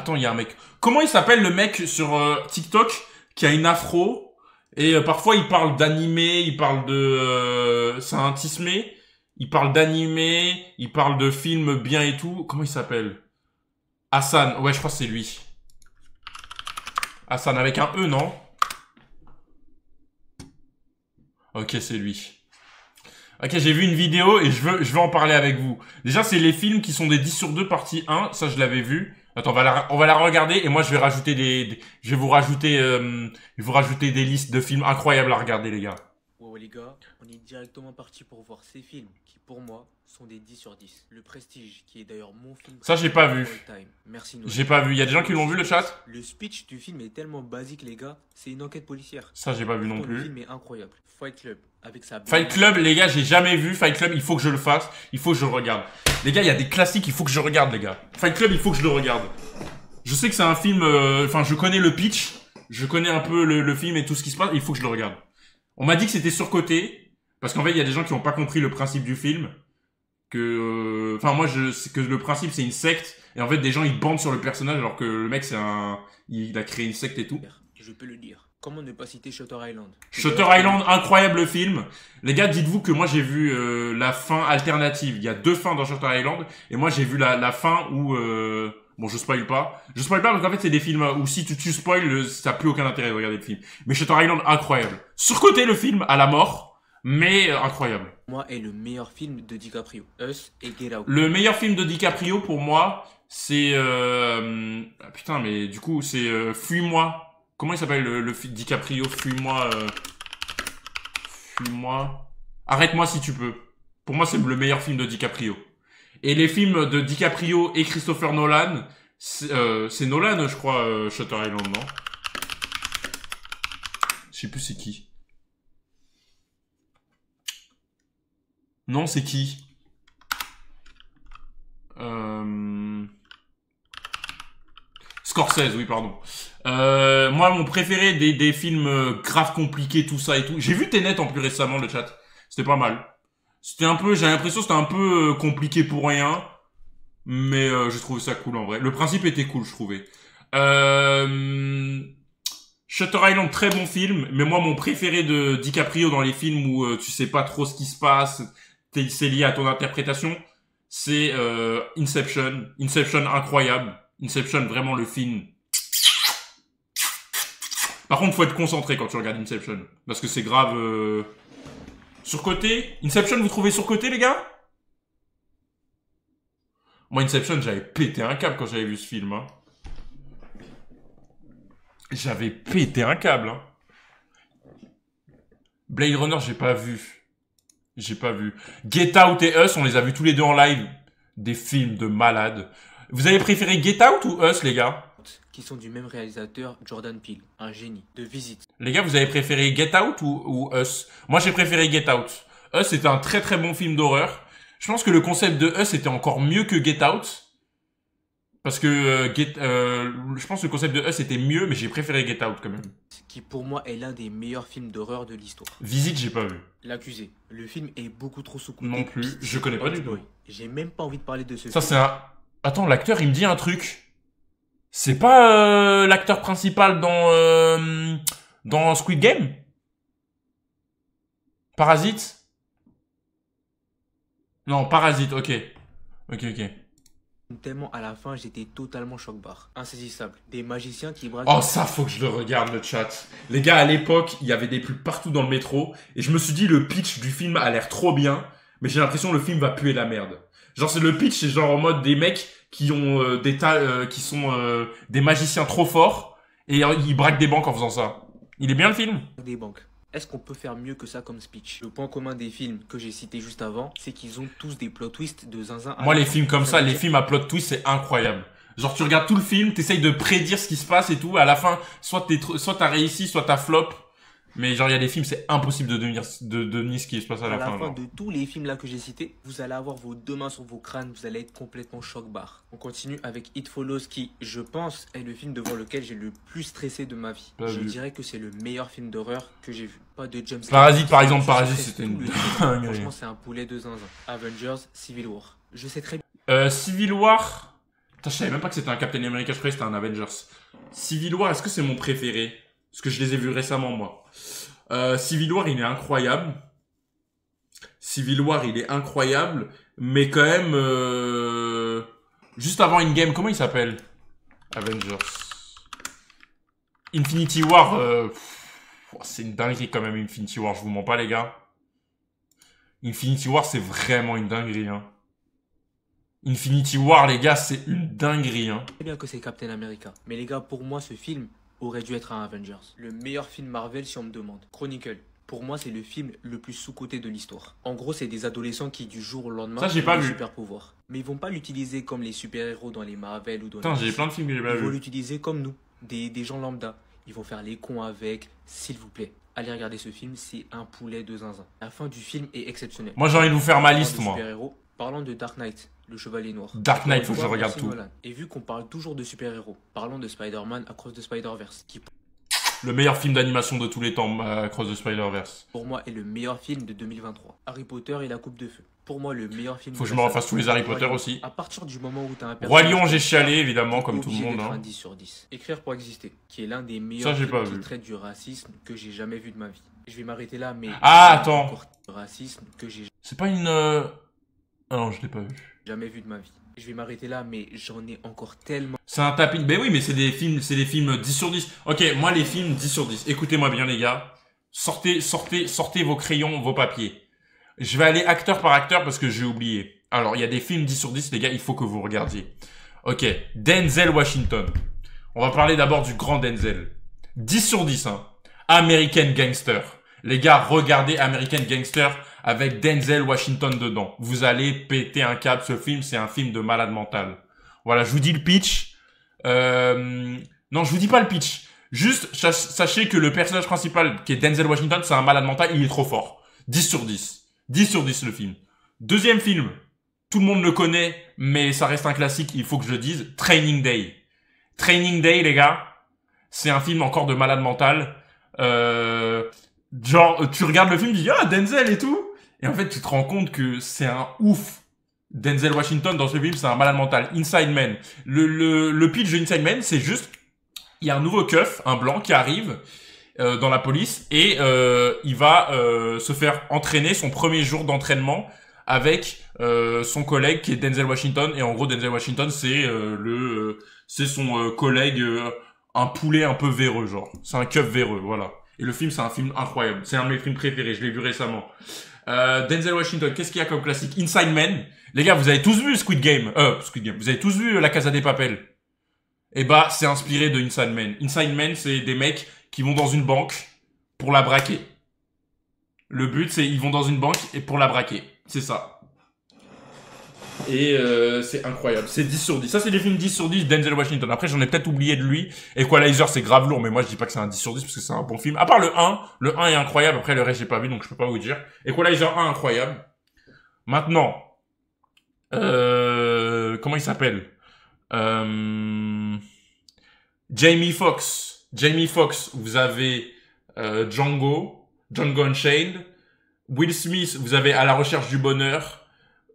Attends, il y a un mec. Comment il s'appelle le mec sur TikTok qui a une afro et parfois il parle d'animé, il parle de... c'est un tismé. Il parle d'animé, il parle de films bien et tout. Comment il s'appelle? Hassan. Ouais, je crois que c'est lui. Hassan avec un E, non? Ok, c'est lui. Ok, j'ai vu une vidéo et je veux en parler avec vous. Déjà, c'est les films qui sont des 10 sur 2 partie 1. Ça, je l'avais vu. Attends, on va la regarder et moi, je vais rajouter je vais vous rajouter des listes de films incroyables à regarder, les gars. Ouais, les gars, on est directement parti pour voir ces films qui, pour moi, sont des 10 sur 10. Le Prestige, qui est d'ailleurs mon film. Ça, j'ai pas vu. Merci. J'ai pas vu. Il y a des gens qui l'ont vu, le chat? Le speech du film est tellement basique, les gars. C'est une enquête policière. Ça, j'ai pas vu non plus. Le film est incroyable. Fight Club, avec sa... Fight Club, les gars, j'ai jamais vu Fight Club. Il faut que je le fasse. Il faut que je le regarde. Les gars, il y a des classiques. Il faut que je regarde, les gars. Fight Club, il faut que je le regarde. Je sais que c'est un film... Enfin, je connais le pitch. Je connais un peu le film et tout ce qui se passe. Il faut que je le regarde. On m'a dit que c'était surcoté. Parce qu'en fait, il y a des gens qui n'ont pas compris le principe du film. Enfin, moi, c'est que le principe, c'est une secte. Et en fait, des gens, ils bandent sur le personnage alors que le mec, il a créé une secte et tout. Je peux le dire. Comment ne pas citer Shutter Island? Shutter Island, incroyable film. Les gars, dites-vous que moi, j'ai vu la fin alternative. Il y a 2 fins dans Shutter Island. Et moi, j'ai vu la fin où... Bon, je spoil pas. Je spoil pas parce qu'en fait, c'est des films où si tu spoil, ça n'a plus aucun intérêt de regarder le film. Mais Shutter Island, incroyable. Surcoté le film, à la mort. Mais incroyable. Moi, est le meilleur film de DiCaprio. Us et Get Out. Le meilleur film de DiCaprio, pour moi, c'est... putain, mais du coup, c'est Fuis-moi. Comment il s'appelle le DiCaprio? Fuis-moi... Fuis-moi... Arrête-moi si tu peux. Pour moi, c'est le meilleur film de DiCaprio. Et les films de DiCaprio et Christopher Nolan, c'est Nolan, je crois, Shutter Island, non? Je sais plus c'est qui. Non, c'est qui? Scorsese, oui, pardon. Moi, mon préféré des films grave compliqués, tout ça et tout. J'ai vu Tenet en plus récemment, le chat. C'était pas mal. C'était un peu, j'ai l'impression que c'était un peu compliqué pour rien. Mais j'ai trouvé ça cool en vrai. Le principe était cool, je trouvais. Shutter Island, très bon film. Mais moi, mon préféré de DiCaprio dans les films où tu sais pas trop ce qui se passe, c'est lié à ton interprétation, c'est Inception. Inception, incroyable. Inception, vraiment le film. Par contre, faut être concentré quand tu regardes Inception. Parce que c'est grave... Surcoté. Inception, vous trouvez surcoté, les gars? Moi, Inception, j'avais pété un câble quand j'avais vu ce film. Hein. J'avais pété un câble. Hein. Blade Runner, j'ai pas vu. J'ai pas vu. Get Out et Us, on les a vus tous les deux en live. Des films de malades. Vous avez préféré Get Out ou Us, les gars? Qui sont du même réalisateur, Jordan Peele, un génie de Visite. Les gars, vous avez préféré Get Out ou Us? Moi, j'ai préféré Get Out. Us, c'était un très très bon film d'horreur. Je pense que le concept de Us était encore mieux que Get Out. Parce que je pense que le concept de Us était mieux, mais j'ai préféré Get Out quand même. Qui pour moi est l'un des meilleurs films d'horreur de l'histoire. Visite, j'ai pas vu. L'accusé. Le film est beaucoup trop sous-coté. Non plus, je connais pas du tout. J'ai même pas envie de parler de ce film. Ça, c'est un... Attends, l'acteur, il me dit un truc. C'est pas l'acteur principal dans Squid Game? Parasite? Non, Parasite, ok. Ok. Tellement à la fin, j'étais totalement choc-barre. Insaisissable. Des magiciens qui braquent... Oh, ça, faut que je le regarde, le chat. Les gars, à l'époque, il y avait des pubs partout dans le métro. Et je me suis dit, le pitch du film a l'air trop bien. Mais j'ai l'impression que le film va puer la merde. Genre, c'est le pitch, c'est genre en mode des mecs qui ont qui sont des magiciens trop forts. Et ils braquent des banques en faisant ça. Il est bien, le film? Des banques. Est-ce qu'on peut faire mieux que ça comme speech? Le point commun des films que j'ai cités juste avant, c'est qu'ils ont tous des plot twists de zinzin. Moi, les films comme ça, les films à plot twist, c'est incroyable. Genre, tu regardes tout le film, t'essayes de prédire ce qui se passe et tout. À la fin, soit t'as réussi, soit t'as flop. Mais genre, il y a des films, c'est impossible de devenir ce qui se passe à la fin. À la fin de tous les films là que j'ai cités, vous allez avoir vos deux mains sur vos crânes, vous allez être complètement choc-barre. On continue avec It Follows qui, je pense, est le film devant lequel j'ai le plus stressé de ma vie. Je dirais que c'est le meilleur film d'horreur que j'ai vu. Pas de James Parasite, par exemple, Parasite, c'était une dinguerie. Franchement, c'est un poulet de zinzin. Avengers, Civil War. Je sais très bien. Civil War... Putain, je savais même pas que c'était un Captain America, je croyais que c'était un Avengers. Civil War, est-ce que c'est mon préféré? Parce que je les ai vus récemment, moi. Civil War, il est incroyable. Civil War, il est incroyable. Mais quand même... Juste avant Endgame, comment il s'appelle? Avengers. Infinity War, c'est une dinguerie quand même, Infinity War, je vous mens pas, les gars. Infinity War, c'est vraiment une dinguerie, hein. Infinity War, les gars, c'est une dinguerie, hein. C'est bien que c'est Captain America. Mais les gars, pour moi, ce film aurait dû être un Avengers. Le meilleur film Marvel, si on me demande. Chronicle. Pour moi, c'est le film le plus sous-coté de l'histoire. En gros, c'est des adolescents qui, du jour au lendemain, ça, j'ai pas vu. super pouvoirs. Mais ils vont pas l'utiliser comme les super-héros dans les Marvel ou dans Putain, j'ai plein de films que j'ai pas Ils vont vu. l'utiliser comme nous, des gens lambda. Ils vont faire les cons avec, s'il vous plaît. Allez regarder ce film, c'est un poulet de zinzin. La fin du film est exceptionnelle. Moi, j'ai envie de vous faire ma liste, moi. Parlons de Dark Knight, le Chevalier Noir. Dark Knight, faut que je regarde tout. Et vu qu'on parle toujours de super-héros, parlons de Spider-Man Across the Spider-Verse, qui Le meilleur film d'animation de tous les temps, Across the Spider-Verse. pour moi est le meilleur film de 2023. Harry Potter et la Coupe de Feu. Pour moi, le meilleur film. Faut que je me refasse tous les Harry Potter aussi. À partir du moment où t'as un Roi Lion, j'ai chialé, évidemment, comme tout le monde. Un 10 sur 10. Écrire pour exister, qui est l'un des meilleurs Ça, j'ai films pas qui vu. traite du racisme que j'ai jamais vu de ma vie. Je vais m'arrêter là, mais... Ah, attends. Racisme que j'ai C'est pas une... Ah non, je l'ai pas vu. jamais vu de ma vie. Je vais m'arrêter là, mais j'en ai encore tellement... C'est un tapis. Ben oui, mais c'est des films 10 sur 10. Ok, moi, les films 10 sur 10. Écoutez-moi bien, les gars. Sortez vos crayons, vos papiers. Je vais aller acteur par acteur parce que j'ai oublié. Alors, il y a des films 10 sur 10, les gars, il faut que vous regardiez. Ok, Denzel Washington. On va parler d'abord du grand Denzel. 10 sur 10, hein. American Gangster. Les gars, regardez American Gangster avec Denzel Washington dedans. Vous allez péter un câble. Ce film, c'est un film de malade mental. Voilà, je vous dis le pitch. Non, je vous dis pas le pitch. Juste, sachez que le personnage principal, qui est Denzel Washington, c'est un malade mental, il est trop fort. 10 sur 10. 10 sur 10 le film. Deuxième film, tout le monde le connaît, mais ça reste un classique, il faut que je le dise. Training Day. Training Day, les gars, c'est un film encore de malade mental. Genre, tu regardes le film, tu dis, ah, Denzel et tout. Et en fait, tu te rends compte que c'est un ouf. Denzel Washington, dans ce film, c'est un malade mental. Inside Man. Le pitch de Inside Man, c'est juste, il y a un nouveau keuf, un blanc, qui arrive dans la police et il va se faire entraîner son premier jour d'entraînement avec son collègue qui est Denzel Washington. Et en gros, Denzel Washington, c'est son collègue, un poulet un peu véreux, genre. C'est un keuf véreux, voilà. Et le film, c'est un film incroyable. C'est un de mes films préférés, je l'ai vu récemment. Denzel Washington, qu'est-ce qu'il y a comme classique? Inside Man. Les gars, vous avez tous vu Squid Game. Vous avez tous vu La Casa des Papel. Et bah, c'est inspiré de Inside Man. Inside Man, c'est des mecs qui vont dans une banque pour la braquer. Le but, c'est ils vont dans une banque et pour la braquer. C'est ça. Et c'est incroyable. C'est 10 sur 10. Ça, c'est des films 10 sur 10 Denzel Washington. Après, j'en ai peut-être oublié de lui. Equalizer, c'est grave lourd, mais moi, je dis pas que c'est un 10 sur 10 parce que c'est un bon film. À part le 1. Le 1 est incroyable. Après, le reste, j'ai pas vu, donc je peux pas vous dire. Equalizer 1, incroyable. Maintenant, comment il s'appelle? Jamie Foxx. Jamie Foxx, vous avez Django Unchained. Will Smith, vous avez À la recherche du bonheur.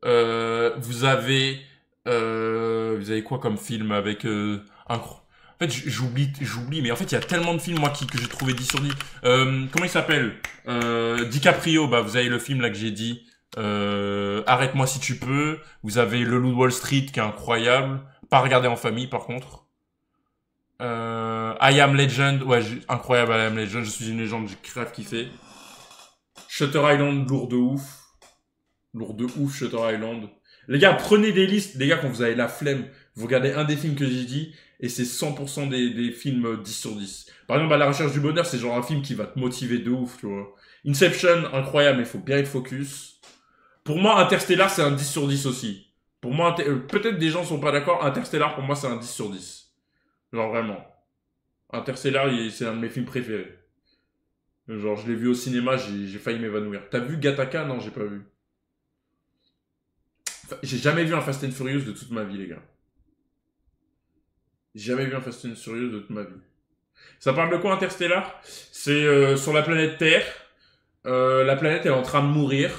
Vous avez quoi comme film avec En fait, j'oublie, mais en fait, il y a tellement de films moi que j'ai trouvé 10 sur 10. Comment il s'appelle? DiCaprio, bah vous avez le film là que j'ai dit. Arrête-moi si tu peux. Vous avez Le Loup de Wall Street qui est incroyable. Pas regarder en famille par contre. I Am Legend, ouais, incroyable I Am Legend, je suis une légende, j'ai grave kiffé. Shutter Island, lourd de ouf. Lourd de ouf, Shutter Island. Les gars, prenez des listes, les gars, quand vous avez la flemme, vous regardez un des films que j'ai dit, et c'est 100% des films 10 sur 10. Par exemple, À la recherche du bonheur, c'est genre un film qui va te motiver de ouf, tu vois. Inception, incroyable, mais il faut bien être focus. Pour moi, Interstellar, c'est un 10 sur 10 aussi. Pour moi, peut-être des gens sont pas d'accord, Interstellar, pour moi, c'est un 10 sur 10. Genre vraiment. Interstellar, c'est un de mes films préférés. Genre, je l'ai vu au cinéma, j'ai failli m'évanouir. T'as vu Gattaca? Non, j'ai pas vu. Enfin, j'ai jamais vu un Fast and Furious de toute ma vie, les gars. J'ai jamais vu un Fast and Furious de toute ma vie. Ça parle de quoi, Interstellar? C'est sur la planète Terre. La planète est en train de mourir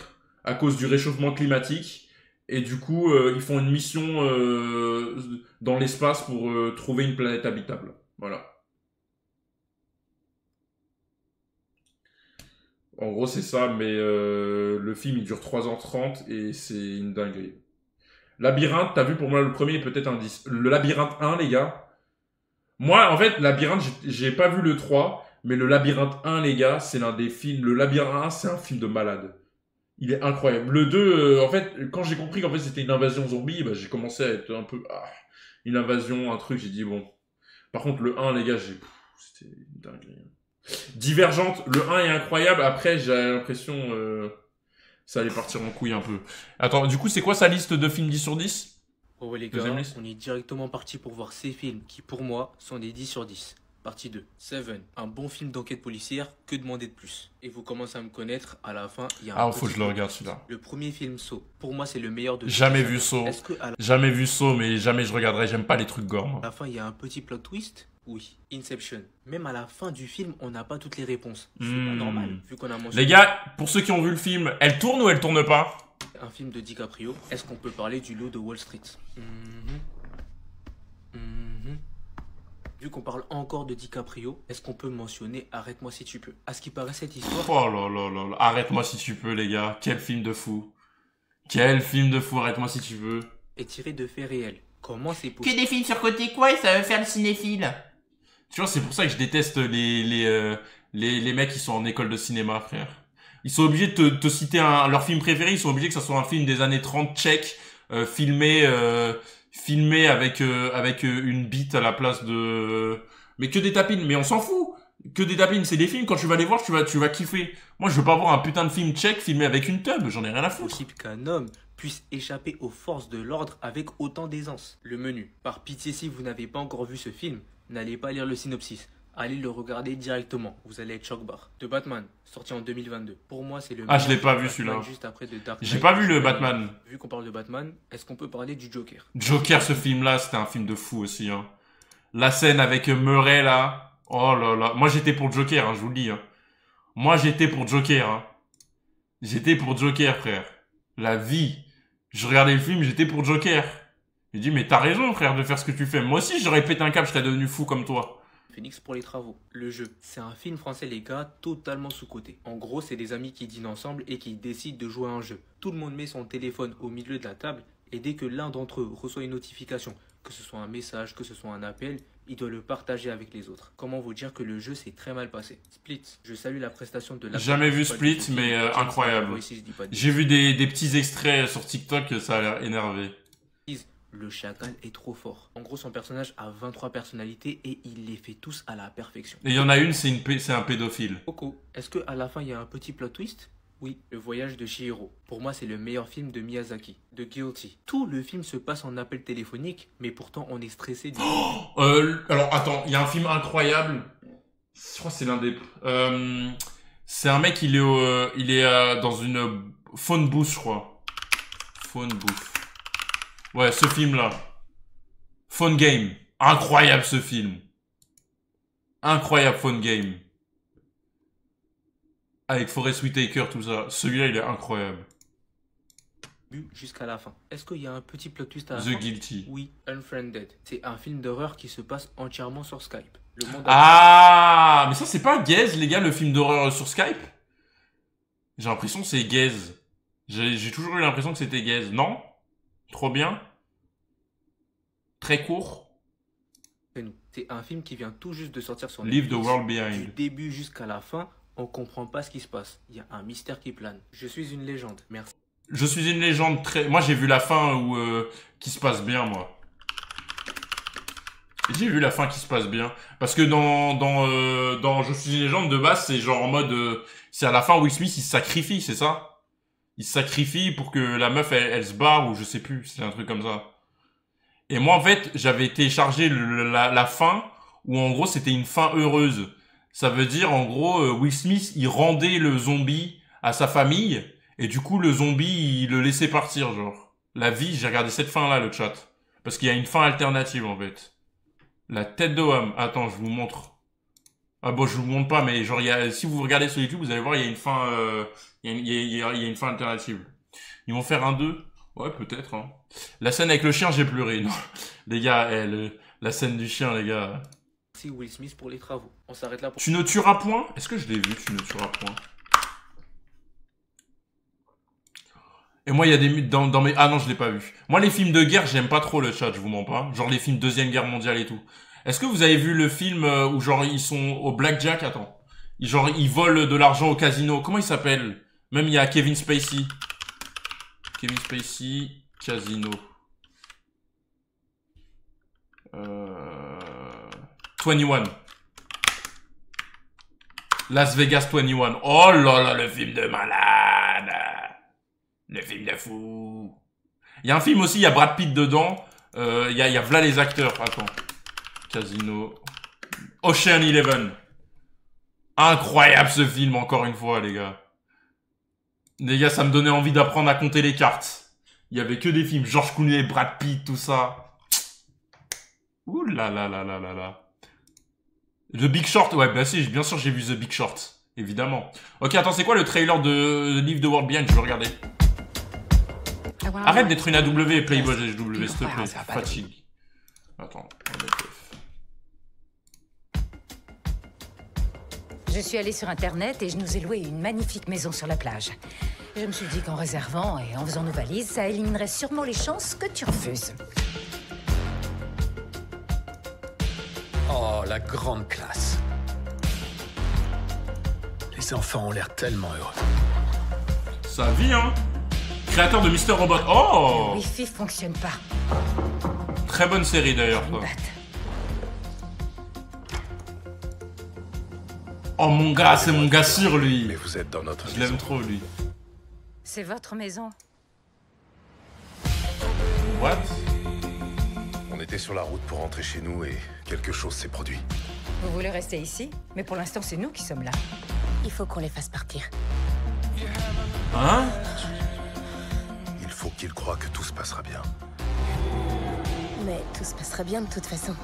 à cause du réchauffement climatique. Et du coup, ils font une mission dans l'espace pour trouver une planète habitable. Voilà. En gros, c'est ça, mais le film, il dure 3h30 et c'est une dinguerie. Labyrinthe, t'as vu, pour moi, le premier est peut-être un 10. Le Labyrinthe 1, les gars. Moi, en fait, Labyrinthe, j'ai pas vu le 3, mais le Labyrinthe 1, les gars, c'est l'un des films. Le Labyrinthe 1, c'est un film de malade. Il est incroyable. Le 2, en fait, quand j'ai compris qu'en fait c'était une invasion zombie, bah, j'ai commencé à être un peu... une invasion, un truc, j'ai dit bon. Par contre, le 1, les gars, c'était une dinguerie. Divergente, le 1 est incroyable. Après, j'ai l'impression ça allait partir en couille un peu. Attends, du coup, c'est quoi sa liste de films 10 sur 10? Oh ouais les gars, on est directement parti pour voir ces films qui pour moi sont des 10 sur 10. Partie 2. Seven, un bon film d'enquête policière, que demander de plus? Et vous commencez à me connaître, à la fin, il y a un faut que je le regarde celui-là. Le premier film Saw, pour moi c'est le meilleur de Jamais vu Saw. Jamais vu Saw, mais jamais je regarderai, j'aime pas les trucs gore, moi. À la fin, il y a un petit plot twist. Oui, Inception. Même à la fin du film, on n'a pas toutes les réponses. C'est pas normal, vu qu'on a mentionné... Les gars, pour ceux qui ont vu le film, elle tourne ou elle tourne pas? Un film de DiCaprio, est-ce qu'on peut parler du Loup de Wall Street? Vu qu'on parle encore de DiCaprio, est-ce qu'on peut mentionner Arrête-moi si tu peux? À ce qui paraît, cette histoire... Oh là là là là, Arrête-moi si tu peux, les gars. Quel film de fou. Quel film de fou, Arrête-moi si tu veux. Est tiré de faits réels. Comment c'est possible? Que des films surcotés quoi, et ça va faire le cinéphile. Tu vois, c'est pour ça que je déteste les mecs qui sont en école de cinéma, frère. Ils sont obligés de te citer leur film préféré, ils sont obligés que ça soit un film des années 30 tchèques, filmé avec une bite à la place de... Mais que des tapines, mais on s'en fout. Que des tapines, c'est des films, quand tu vas les voir, tu vas kiffer. Moi, je veux pas voir un putain de film tchèque filmé avec une tub, j'en ai rien à foutre. Possible qu'un homme puisse échapper aux forces de l'ordre avec autant d'aisance. Le menu. Par pitié, si vous n'avez pas encore vu ce film, n'allez pas lire le synopsis. Allez le regarder directement, vous allez être choc-barre. De Batman, sorti en 2022. Pour moi, c'est le... Ah, je l'ai pas vu celui-là. Juste après de Dark Knight. J'ai pas vu le Batman. Vu qu'on parle de Batman, est-ce qu'on peut parler du Joker? Joker, ce film-là, c'était un film de fou aussi, hein. La scène avec Murray, là. Oh là là. Moi, j'étais pour Joker, hein, je vous le dis, hein. Moi, j'étais pour Joker, hein. J'étais pour Joker, frère. La vie. Je regardais le film, j'étais pour Joker. J'ai dit, mais t'as raison, frère, de faire ce que tu fais. Moi aussi, j'aurais pété un câble, je serais devenu fou comme toi. Phoenix pour les travaux. Le jeu, c'est un film français les gars, totalement sous-coté. En gros, c'est des amis qui dînent ensemble et qui décident de jouer à un jeu. Tout le monde met son téléphone au milieu de la table et dès que l'un d'entre eux reçoit une notification, que ce soit un message, que ce soit un appel, il doit le partager avec les autres. Comment vous dire que le jeu s'est très mal passé? Split, je salue la prestation de la... Jamais vu Split, mais incroyable. J'ai vu des petits extraits sur TikTok, ça a l'air énervé. Le chacal est trop fort. En gros, son personnage a 23 personnalités et il les fait tous à la perfection. Et il y en a une, c'est un pédophile. Coco, est-ce qu'à la fin, il y a un petit plot twist? Oui, Le Voyage de Chihiro. Pour moi, c'est le meilleur film de Miyazaki, de Guilty. Tout le film se passe en appel téléphonique, mais pourtant, on est stressé du... alors, attends, il y a un film incroyable. Je crois que c'est l'un des... c'est un mec, il est dans une phone booth, je crois. Phone booth. Ouais, ce film-là. Phone Game. Incroyable, ce film. Incroyable, Phone Game. Avec Forest Whitaker, tout ça. Celui-là, il est incroyable. Jusqu'à la fin. Est-ce qu'il y a un petit plot twist à la The fin? Guilty. Oui, Unfriended. C'est un film d'horreur qui se passe entièrement sur Skype. Ah, mais ça, c'est pas Gaze, les gars, le film d'horreur sur Skype? J'ai l'impression que c'est Gaze. J'ai toujours eu l'impression que c'était Gaze. Non? Trop bien. Très court. C'est un film qui vient tout juste de sortir sur Leave Netflix. the World Behind. Du début jusqu'à la fin, on comprend pas ce qui se passe. Il y a un mystère qui plane. Je suis une légende. Merci. Je suis une légende très... Moi, j'ai vu la fin où qui se passe bien, moi. J'ai vu la fin qui se passe bien. Parce que dans Je suis une légende, de base, c'est genre en mode... c'est à la fin, Will Smith, il se sacrifie, c'est ça? Il se sacrifie pour que la meuf, elle se barre, ou je sais plus, c'est un truc comme ça. Et moi, en fait, j'avais téléchargé la fin, où en gros, c'était une fin heureuse. Ça veut dire, en gros, Will Smith, il rendait le zombie à sa famille, et du coup, le zombie, il le laissait partir, genre. La vie, j'ai regardé cette fin-là, le chat. Parce qu'il y a une fin alternative, en fait. La tête de homme. Attends, je vous montre. Ah bon, je vous montre pas, mais genre, si vous regardez sur YouTube, vous allez voir, il y a une fin... il y a une fin alternative. Ils vont faire un 2. Ouais, peut-être, hein. La scène avec le chien, j'ai pleuré. Non. Les gars, la scène du chien, les gars. Merci Will Smith pour les travaux. On s'arrête là pour... Tu ne tueras point? Est-ce que je l'ai vu, tu ne tueras point? Et moi, il y a des dans mes... Ah non, je l'ai pas vu. Moi, les films de guerre, j'aime pas trop le chat, je vous mens pas. Genre les films Deuxième Guerre mondiale et tout. Est-ce que vous avez vu le film où genre ils sont au blackjack? Attends. Genre ils volent de l'argent au casino. Comment il s'appelle? Même il y a Kevin Spacey. Kevin Spacey, Casino. 21. Las Vegas 21. Oh là là, le film de malade. Le film de fou. Il y a un film aussi, il y a Brad Pitt dedans. Il y a v'là les acteurs. Attends. Casino. Ocean 11. Incroyable ce film, encore une fois, les gars. Les gars, ça me donnait envie d'apprendre à compter les cartes. Il y avait que des films. George Clooney, Brad Pitt, tout ça. Ouh là là là là là là. The Big Short, ouais, bah si, bien sûr j'ai vu The Big Short. Évidemment. Ok, attends, c'est quoi le trailer de Leave the World Behind? Je veux regarder. Arrête d'être une AW et Playboy HW, s'il te plaît. Fatigue. Attends. Je suis allée sur Internet et je nous ai loué une magnifique maison sur la plage. Je me suis dit qu'en réservant et en faisant nos valises, ça éliminerait sûrement les chances que tu refuses. Oh, la grande classe. Les enfants ont l'air tellement heureux. Ça vit, hein. Créateur de Mr. Robot. Oh! Le Wi-Fi fonctionne pas. Très bonne série d'ailleurs. Oh mon gars, c'est mon gars sûr lui. Mais vous êtes dans notre Je l'aime trop lui. C'est votre maison. What? On était sur la route pour rentrer chez nous et quelque chose s'est produit. Vous voulez rester ici? Mais pour l'instant, c'est nous qui sommes là. Il faut qu'on les fasse partir. Hein? Il faut qu'ils croient que tout se passera bien. Mais tout se passera bien de toute façon.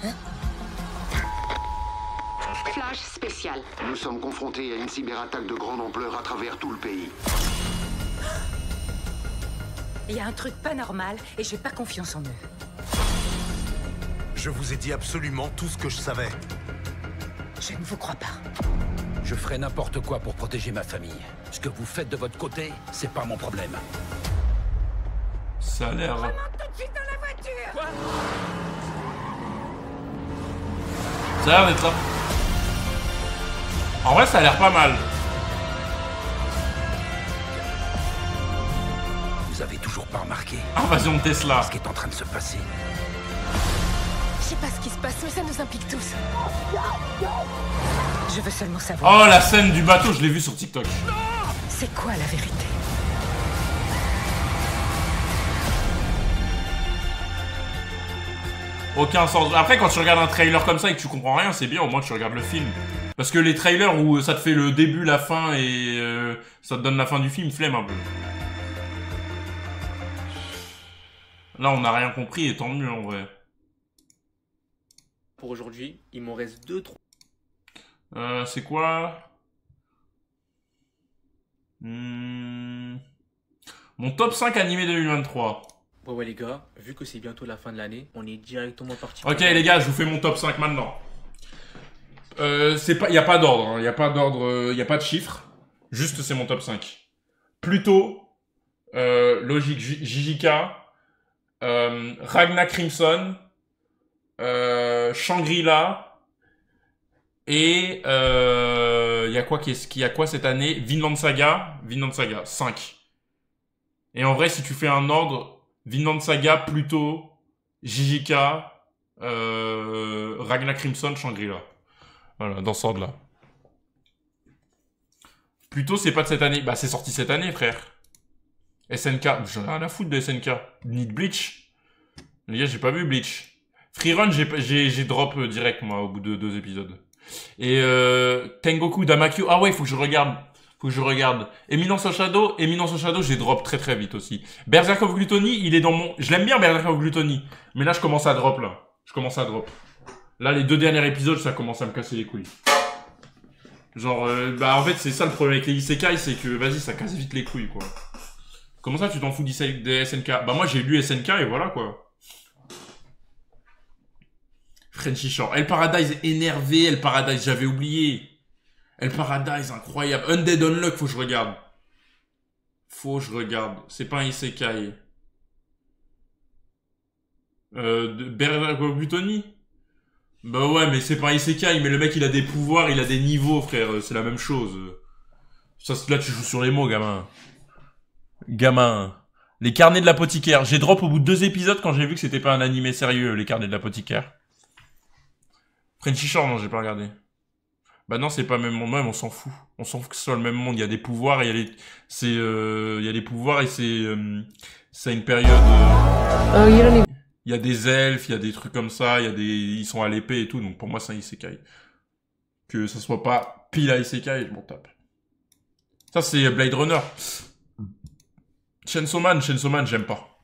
Hein? Flash spécial. Nous sommes confrontés à une cyberattaque de grande ampleur à travers tout le pays. Il y a un truc pas normal et j'ai pas confiance en eux. Je vous ai dit absolument tout ce que je savais. Je ne vous crois pas. Je ferai n'importe quoi pour protéger ma famille. Ce que vous faites de votre côté, c'est pas mon problème. Ça a l'air... Remonte tout de suite dans la voiture! Quoi? Ça a l'air d'être ça. En vrai, ça a l'air pas mal. Vous avez toujours pas remarqué Invasion de Tesla. ce qui est en train de se passer? Je sais pas ce qui se passe, mais ça nous implique tous. Je veux seulement savoir. Oh, la scène du bateau, je l'ai vue sur TikTok. C'est quoi la vérité? Aucun sens. Après, quand tu regardes un trailer comme ça et que tu comprends rien, c'est bien, au moins tu regardes le film. Parce que les trailers où ça te fait le début, la fin et ça te donne la fin du film, flemme un peu. Là, on n'a rien compris et tant mieux en vrai. Pour aujourd'hui, il m'en reste 2-3. C'est quoi? Mon top 5 animé 2023. Ouais les gars, vu que c'est bientôt la fin de l'année, on est directement parti. Ok les gars, je vous fais mon top 5 maintenant. Il n'y a pas d'ordre, il n'y a pas d'ordre, il n'y a pas de chiffre. Juste c'est mon top 5. Plutôt, logique, JJK, Ragnar Crimson, Shangri-La, et il y a quoi cette année? Vinland Saga, 5. Et en vrai, si tu fais un ordre, Vinland Saga, plutôt JJK, Ragnar Crimson, Shangri-La. Voilà, dans ce ordre-là. Plutôt, c'est pas de cette année. Bah, c'est sorti cette année, frère. SNK. J'en ai rien à foutre de SNK. Ni de Bleach. Les gars, j'ai pas vu Bleach. Freerun, j'ai drop direct, moi, au bout de 2 épisodes. Et Tengoku Damakyo. Ah ouais, faut que je regarde. Eminence Shadow, j'ai drop très très vite aussi. Berserk of Gluttony, il est dans mon... Je l'aime bien Berserk of Gluttony. Mais là, je commence à drop, là. Là, les 2 derniers épisodes, ça commence à me casser les couilles. Genre, en fait, c'est ça le problème avec les isekai, c'est que, vas-y, ça casse vite les couilles, quoi. Comment ça, tu t'en fous des SNK? Bah moi, j'ai lu SNK et voilà, quoi. Frenchy Shore. El Paradise énervé, El Paradise, j'avais oublié. El Paradise, incroyable. Undead Unluck, faut que je regarde. Faut que je regarde. C'est pas un isekai. Butoni? Bah ouais, mais c'est pas un isekai, mais le mec, il a des pouvoirs, il a des niveaux, frère. C'est la même chose. Ça, là, tu joues sur les mots, gamin. Gamin. Les carnets de l'apothicaire. J'ai drop au bout de 2 épisodes quand j'ai vu que c'était pas un animé sérieux, les carnets de l'apothicaire. Frenchy Shore, non, j'ai pas regardé. Bah non, c'est pas le même monde, même on s'en fout. On s'en fout que ce soit le même monde. Il y a des pouvoirs, il y a les, c'est, il y a des pouvoirs et c'est une période. Il y a des elfes, il y a des trucs comme ça, ils sont à l'épée et tout. Donc pour moi, c'est un isekai. Que ça soit pas pile à isekai, bon tape. Ça c'est Blade Runner. Chainsaw Man, j'aime pas.